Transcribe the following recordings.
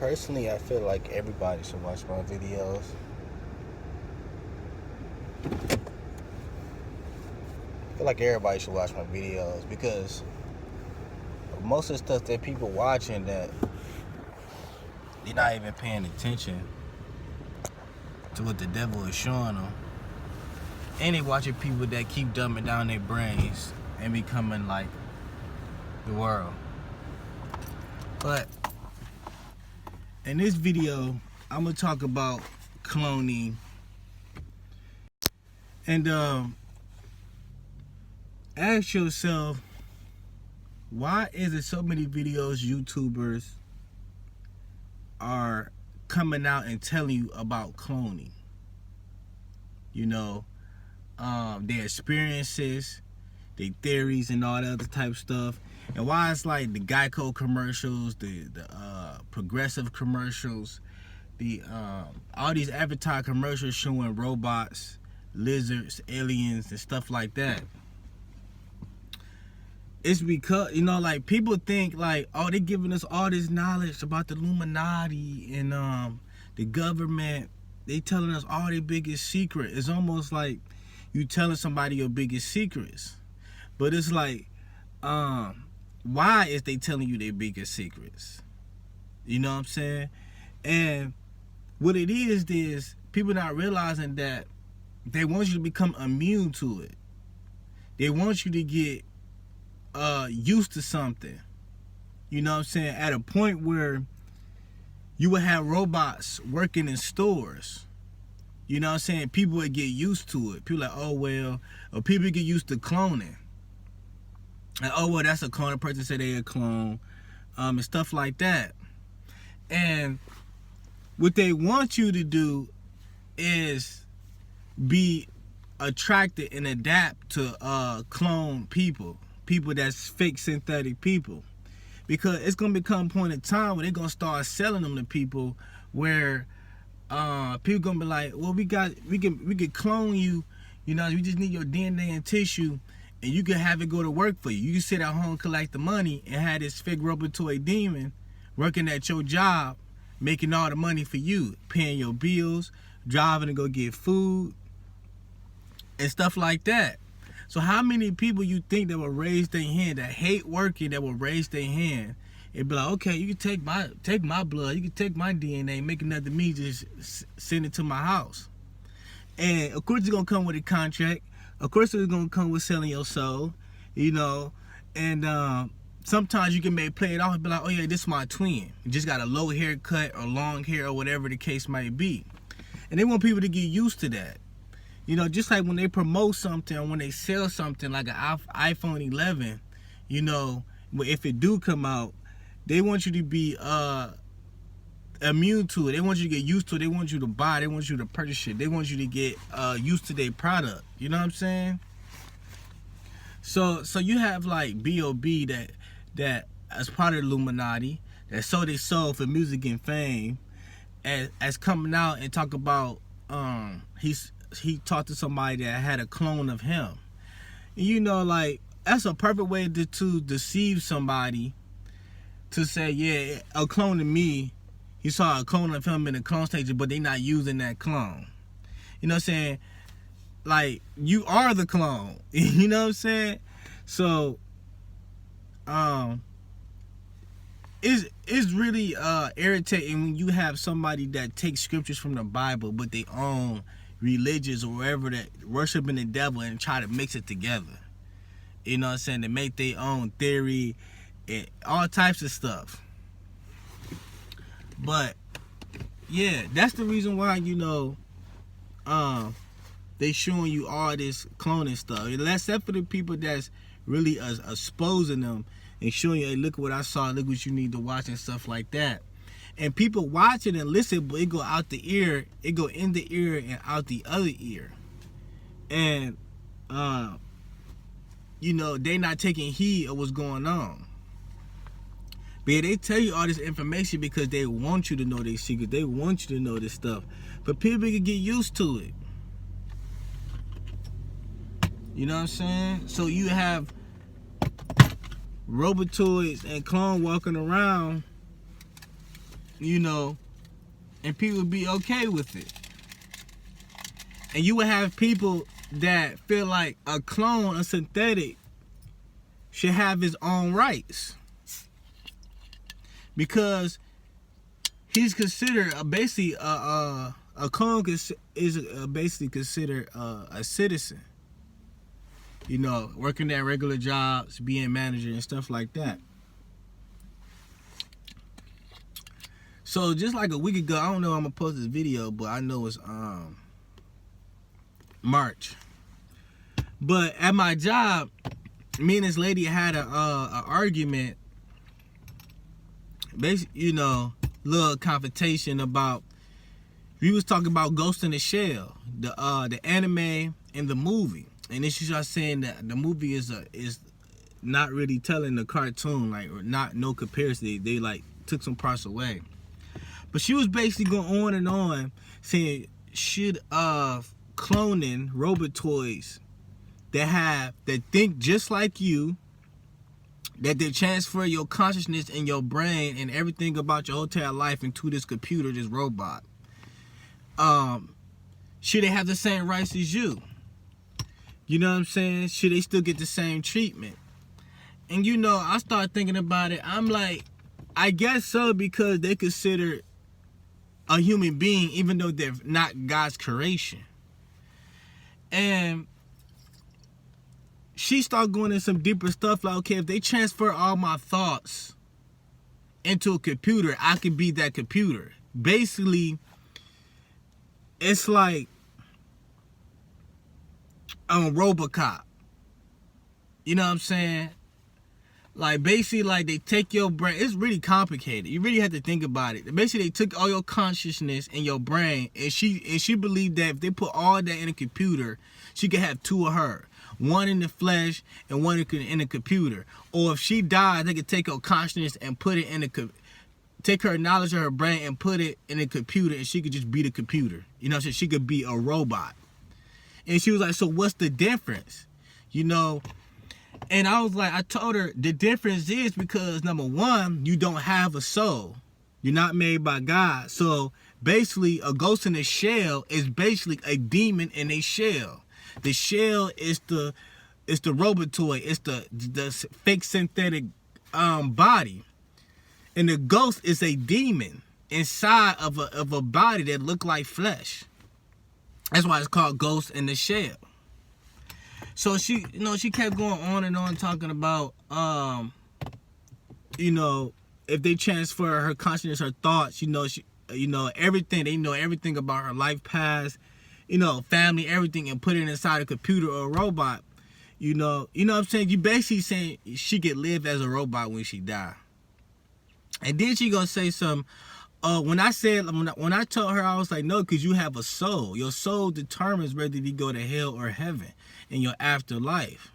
Personally, I feel like everybody should watch my videos. I feel like everybody should watch my videos because most of the stuff that people watching that they're not even paying attention to what the devil is showing them. And they watching people that keep dumbing down their brains and becoming like the world. But in this video, I'm gonna talk about cloning. And ask yourself, why is it so many videos YouTubers are coming out and telling you about cloning? You know, their experiences, their theories, and all that other type of stuff. And why it's like the Geico commercials, the Progressive commercials, the all these Avatar commercials showing robots, lizards, aliens, and stuff like that. It's because, you know, like, people think like, oh, they giving us all this knowledge about the Illuminati and the government. They telling us all their biggest secret. It's almost like you telling somebody your biggest secrets. But it's like, why is they telling you their biggest secrets? You know what I'm saying? And what it is people not realizing that they want you to become immune to it. They want you to get used to something. You know what I'm saying? At a point where you would have robots working in stores. You know what I'm saying? People would get used to it. People like, oh well, or people get used to cloning. And oh well, that's a clone. A person said they a clone, and stuff like that. And what they want you to do is be attracted and adapt to clone people that's fake synthetic people, because it's gonna become a point in time where they're gonna start selling them to people where people gonna be like, well, we can clone you, you know, we just need your DNA and tissue, and you can have it go to work for you. You can sit at home, collect the money, and have this fake robotoid demon working at your job, making all the money for you, paying your bills, driving to go get food, and stuff like that. So how many people you think that will raise their hand, that hate working, that will raise their hand and be like, okay, you can take my blood, you can take my DNA, make another me, just send it to my house. And of course it's gonna come with a contract. Of course it's gonna come with selling your soul, you know. And sometimes you can play it off and be like, oh yeah, this is my twin. You just got a low haircut or long hair or whatever the case might be. And they want people to get used to that. You know, just like when they promote something or when they sell something like an iPhone 11, you know, if it do come out, they want you to be immune to it. They want you to get used to it. They want you to buy. They want you to purchase it. They want you to get used to their product. You know what I'm saying? So you have like B.O.B. that as part of the Illuminati, that sold their soul for music and fame, as coming out and talk about he talked to somebody that had a clone of him. And you know, like, that's a perfect way to deceive somebody, to say, yeah, a clone of me, he saw a clone of him in the clone station, but they not using that clone. You know what I'm saying? Like, you are the clone. You know what I'm saying? So, it's really irritating when you have somebody that takes scriptures from the Bible, but they own religions or wherever, that worshiping the devil, and try to mix it together. You know what I'm saying? They make their own theory and all types of stuff. But yeah, that's the reason why, you know, they showing you all this cloning stuff. Except for the people that's really exposing them and showing you, hey, look what I saw, look what you need to watch and stuff like that. And people watch it and listen, but it go out the ear, it go in the ear and out the other ear. And you know, they not taking heed of what's going on. But yeah, they tell you all this information because they want you to know their secrets. They want you to know this stuff. But people can get used to it. You know what I'm saying? So you have robotoids and clone walking around you know, and people would be okay with it. And you would have people that feel like a clone, a synthetic, should have his own rights. Because he's considered basically a clone is basically considered a citizen. You know, working at regular jobs, being manager and stuff like that. So just like a week ago, I don't know if I'm gonna post this video, but I know it's March. But at my job, me and this lady had a argument. Basically, you know, little confrontation about. We was talking about Ghost in the Shell, the anime and the movie, and then she started saying that the movie is not really telling the cartoon, like, or not, no comparison. They like took some parts away. But she was basically going on and on saying, should cloning robot toys that think just like you, that they transfer your consciousness and your brain and everything about your whole entire life into this computer, this robot, should they have the same rights as you? You know what I'm saying? Should they still get the same treatment? And you know, I started thinking about it. I'm like, I guess so, because they consider a human being, even though they're not God's creation. And she started going into some deeper stuff, like, okay, if they transfer all my thoughts into a computer, I could be that computer. Basically, it's like RoboCop. You know what I'm saying? Like, basically, like, they take your brain. It's really complicated. You really have to think about it. Basically, they took all your consciousness and your brain, and she believed that if they put all that in a computer, she could have two of her. One in the flesh and one in the computer. Or if she died, they could take her consciousness and put it in take her knowledge of her brain and put it in a computer, and she could just be the computer. You know what I'm saying? She could be a robot. And she was like, so what's the difference? You know? And I was like, I told her the difference is because, number one, you don't have a soul. You're not made by God. So basically, a ghost in a shell is basically a demon in a shell. The shell is the robot toy. It's the fake synthetic body. And the ghost is a demon inside of a body that look like flesh. That's why it's called Ghost in the Shell. So she kept going on and on talking about, if they transfer her consciousness, her thoughts, everything, they know everything about her life past, family, everything, and put it inside a computer or a robot. You know what I'm saying? You basically saying she could live as a robot when she die. And then she gonna say some. When I told her, I was like, no, because you have a soul. Your soul determines whether you go to hell or heaven in your afterlife.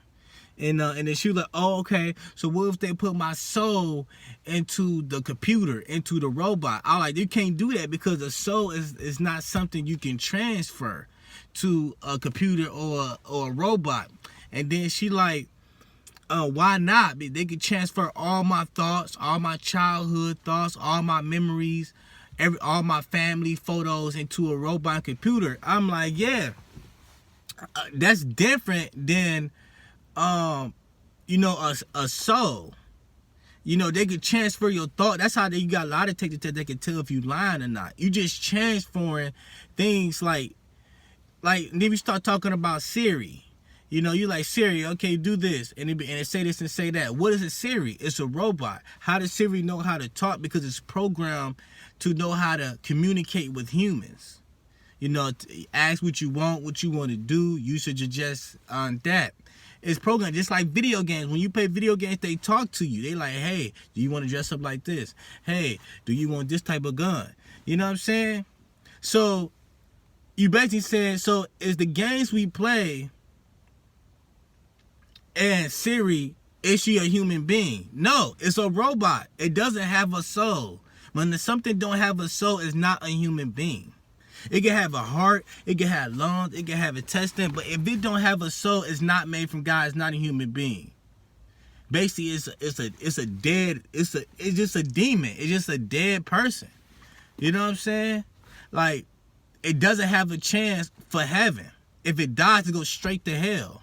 And then she was like, oh, okay, so what if they put my soul into the computer, into the robot? I was like, you can't do that, because the soul is not something you can transfer to a computer or a robot. And then she like, why not? They could transfer all my thoughts, all my childhood thoughts, all my memories, all my family photos into a robot computer. I'm like, yeah, that's different than, a soul. They could transfer your thought. That's how you got a lot of detectives that can tell if you lying or not. You just transferring things like then we start talking about Siri. You like, Siri, okay, do this, and it say this and say that. What is a Siri? It's a robot. How does Siri know how to talk? Because it's programmed to know how to communicate with humans. Ask what you want to do. You should just on that. It's programmed just like video games. When you play video games, they talk to you. They like, hey, do you want to dress up like this? Hey, do you want this type of gun? You know what I'm saying? So you basically saying, so is the games we play and Siri, is she a human being? No, it's a robot. It doesn't have a soul. When something don't have a soul, it's not a human being. It can have a heart, it can have lungs, it can have intestine, but if it don't have a soul, it's not made from God. It's not a human being. Basically, it's just a demon. It's just a dead person. You know what I'm saying? Like, it doesn't have a chance for heaven. If it dies, it goes straight to hell.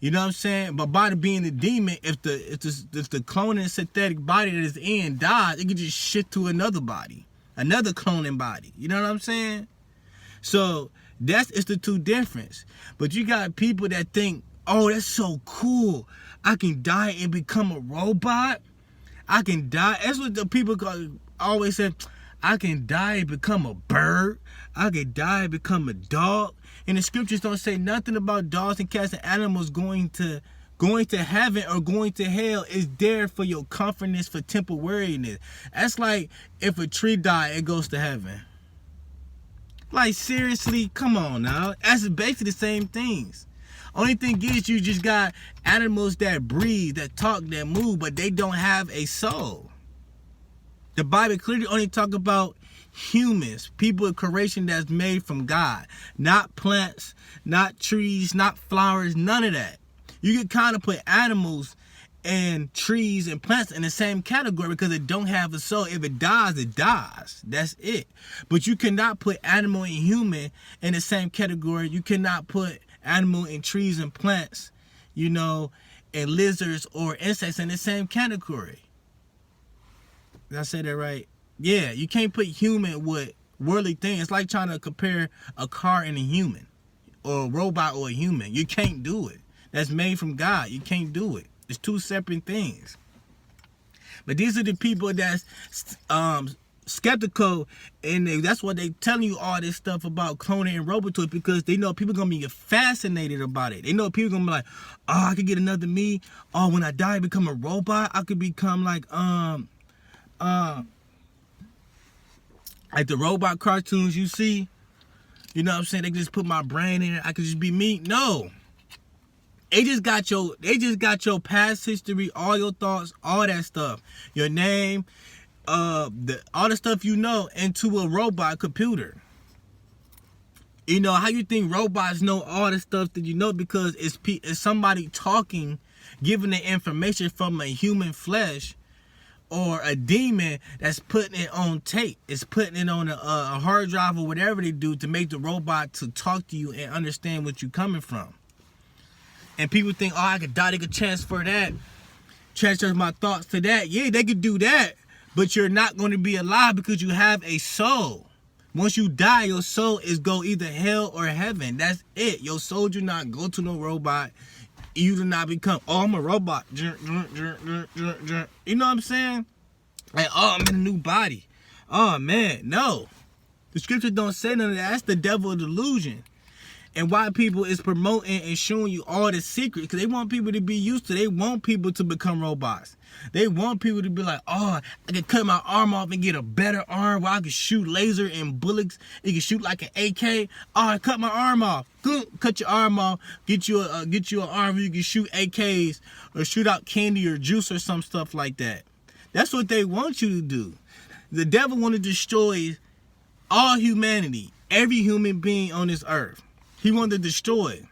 You know what I'm saying? But by being a demon, if the cloning synthetic body that is in dies, it can just shit to another body, another cloning body. You know what I'm saying? So it's the two difference. But you got people that think, oh, that's so cool. I can die and become a robot. I can die. That's what the people always say. I can die and become a bird. I can die and become a dog. And the scriptures don't say nothing about dogs and cats and animals going to heaven or going to hell. Is there for your comfortness, for temporariness. That's like if a tree dies, it goes to heaven. Like, seriously, come on now. That's basically the same things. Only thing is, you just got animals that breathe, that talk, that move, but they don't have a soul. The Bible clearly only talk about humans, people of creation that's made from God. Not plants, not trees, not flowers, none of that. You can kind of put animals and trees and plants in the same category because it don't have a soul. If it dies, it dies. That's it. But you cannot put animal and human in the same category. You cannot put animal and trees and plants, and lizards or insects in the same category. Did I say that right? Yeah, you can't put human with worldly things. It's like trying to compare a car and a human, or a robot or a human. You can't do it. That's made from God. You can't do it. It's two separate things. But these are the people that's skeptical, and that's why they telling you all this stuff about cloning and robotoids, because they know people gonna be fascinated about it. They know people gonna be like, oh, I could get another me. Oh, when I die, I become a robot. I could become like the robot cartoons you see. You know what I'm saying? They just put my brain in it. I could just be me. No. They just got your past history, all your thoughts, all that stuff. Your name, all the stuff into a robot computer. How you think robots know all the stuff that you know? Because it's somebody talking, giving the information from a human flesh, or a demon that's putting it on tape. It's putting it on a hard drive or whatever they do to make the robot to talk to you and understand what you're coming from. And people think, oh, I could die, they could transfer that, transfer my thoughts to that. Yeah, they could do that, but you're not going to be alive because you have a soul. Once you die, your soul is go either hell or heaven. That's it. Your soul do not go to no robot. You do not become, oh, I'm a robot. You know what I'm saying? Like, oh, I'm in a new body. Oh, man, no. The scripture don't say none of that. That's the devil delusion. And why people is promoting and showing you all the secrets, because they want people to be used to. They want people to become robots. They want people to be like, oh, I can cut my arm off and get a better arm where I can shoot laser and bullets. You can shoot like an AK. Oh, I cut my arm off. Cut your arm off. Get you an arm where you can shoot AKs or shoot out candy or juice or some stuff like that. That's what they want you to do. The devil want to destroy all humanity, every human being on this earth. He wanted to destroy it.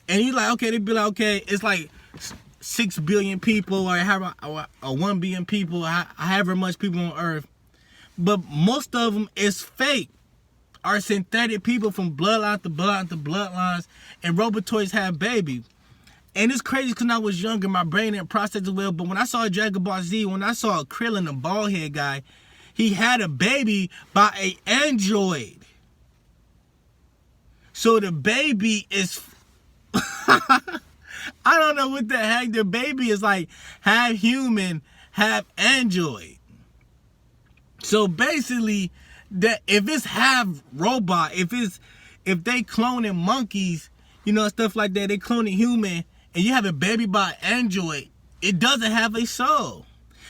And you like, okay, they be like, okay, it's like 6 billion people or 1 billion people, however much people on earth. But most of them is fake. Are synthetic people from bloodline to bloodline to bloodlines. And robotoids have babies. And it's crazy because when I was younger, my brain didn't process it well. But when I saw Dragon Ball Z, when I saw a Krillin, a bald head guy, he had a baby by an android. So the baby is, I don't know what the heck, the baby is like half human, half android. So basically, that if it's half robot, if they cloning monkeys, stuff like that, they cloning human, and you have a baby by android, it doesn't have a soul.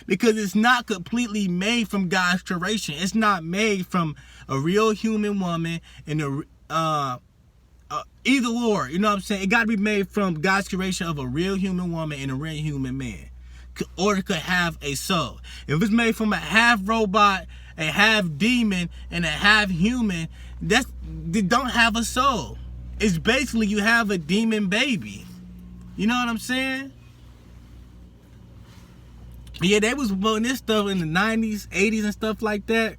Because it's not completely made from God's creation. It's not made from a real human woman and either or, you know what I'm saying? It got to be made from God's creation of a real human woman and a real human man, or it could have a soul. If it's made from a half robot, a half demon, and a half human, they don't have a soul. It's basically you have a demon baby. You know what I'm saying? Yeah, they was promoting this stuff in the 90s, 80s, and stuff like that.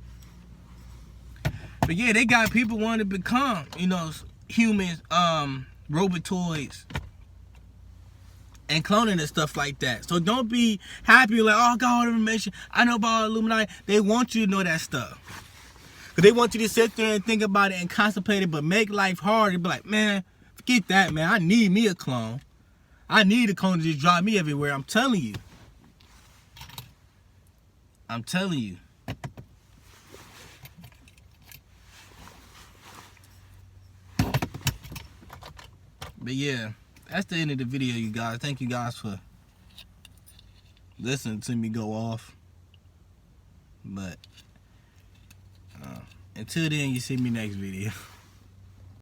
But yeah, they got people wanting to become, you know, humans, robotoids, and cloning and stuff like that. So don't be happy like, oh, I got all the information. I know about Illuminati. They want you to know that stuff. Because they want you to sit there and think about it and contemplate it, but make life hard. And be like, man, forget that, man. I need me a clone. I need a clone to just drive me everywhere. I'm telling you. I'm telling you. But yeah, that's the end of the video, you guys. Thank you guys for listening to me go off. But until then, you see me next video.